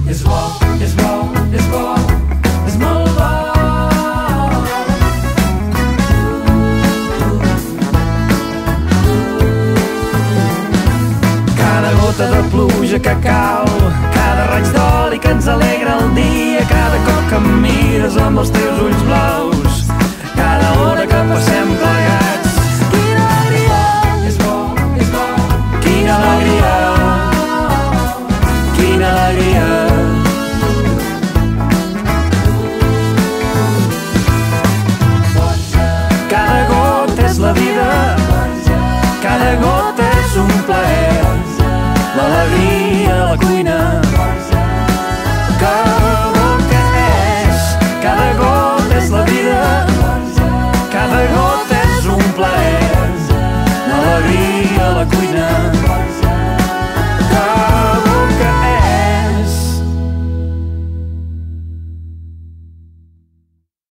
És bo, és bo, és bo, és molt bo. Cada gota de pluja que cau, cada raig d'oli que ens alegra el dia, cada cop que em mires amb els teus ulls blaus, cada hora que passem plegats. Quina alegria! És bo, és bo. Quina alegria! Quina alegria! Cada gota és la vida, cada gota és un plaer. L'alegria, la cuina